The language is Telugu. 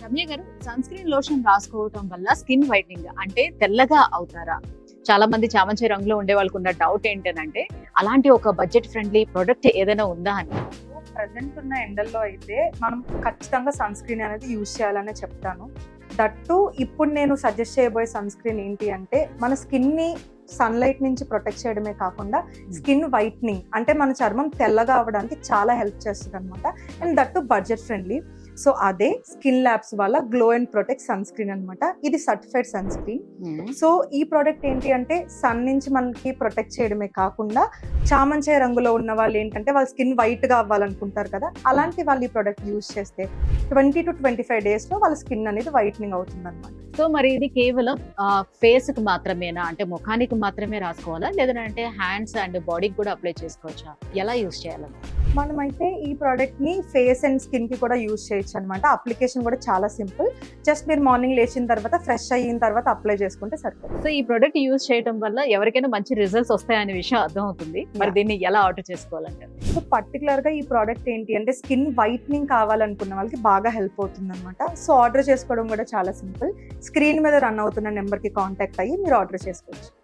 రమ్య గారు, సన్ స్క్రీన్ లోషన్ రాసుకోవటం వల్ల స్కిన్ వైట్నింగ్ అంటే తెల్లగా అవుతారా? చాలా మంది చామంతి రంగులో ఉండే వాళ్ళకు ఉన్న డౌట్ ఏంటంటే అలాంటి ఒక బడ్జెట్ ఫ్రెండ్లీ ప్రొడక్ట్ ఏదైనా ఉందా అని. ప్రజెంట్ ఉన్న ఎండల్లో అయితే మనం ఖచ్చితంగా సన్ స్క్రీన్ అనేది యూజ్ చేయాలనే చెప్తాను. దట్టు ఇప్పుడు నేను సజెస్ట్ చేయబోయే సన్ స్క్రీన్ ఏంటి అంటే మన స్కిన్ని సన్లైట్ నుంచి ప్రొటెక్ట్ చేయడమే కాకుండా స్కిన్ వైట్నింగ్ అంటే మన చర్మం తెల్లగా అవ్వడానికి చాలా హెల్ప్ చేస్తుంది అనమాట. And that budget friendly. So అదే స్కిన్ ల్యాబ్స్ వల్ల glow and protect sunscreen అనమాట. ఇది సర్టిఫైడ్ సన్ స్క్రీన్. సో ఈ ప్రోడక్ట్ ఏంటి అంటే సన్ నుంచి మనకి ప్రొటెక్ట్ చేయడమే కాకుండా చామంచాయ రంగులో ఉన్న వాళ్ళు ఏంటంటే వాళ్ళ స్కిన్ వైట్ గా అవ్వాలనుకుంటారు కదా, అలాంటి వాళ్ళు ఈ ప్రోడక్ట్ యూజ్ చేస్తే 20 to 25 days లో వాళ్ళ స్కిన్ అనేది వైట్నింగ్ అవుతుంది అనమాట. సో మరి ఇది కేవలం ఫేస్ కి మాత్రమేనా, అంటే ముఖానికి మాత్రమే రాసుకోవాలా, లేదంటే హ్యాండ్స్ అండ్ బాడీకి కూడా అప్లై చేసుకోవచ్చా? ఎలా యూజ్ చేయాలని? మనమైతే ఈ ప్రోడక్ట్ ని ఫేస్ అండ్ స్కిన్ కి కూడా యూజ్ చేయొచ్చు అనమాట. అప్లికేషన్ కూడా చాలా సింపుల్. జస్ట్ మీరు మార్నింగ్ లేచిన తర్వాత ఫ్రెష్ అయిన తర్వాత అప్లై చేసుకుంటే సరిపోతుంది. సో ఈ ప్రొడక్ట్ యూజ్ చేయడం వల్ల ఎవరికైనా మంచి రిజల్ట్స్ వస్తాయనే విషయం అర్థం అవుతుంది. మరి దీన్ని ఎలా ఆర్డర్ చేసుకోవాలంటారు? సో పర్టికులర్ గా ఈ ప్రోడక్ట్ ఏంటి అంటే స్కిన్ వైట్నింగ్ కావాలనుకున్న వాళ్ళకి బాగా హెల్ప్ అవుతుంది అనమాట. సో ఆర్డర్ చేసుకోవడం కూడా చాలా సింపుల్. స్క్రీన్ మీద రన్ అవుతున్న నెంబర్ కి కాంటాక్ట్ అయ్యి మీరు ఆర్డర్ చేసుకోవచ్చు.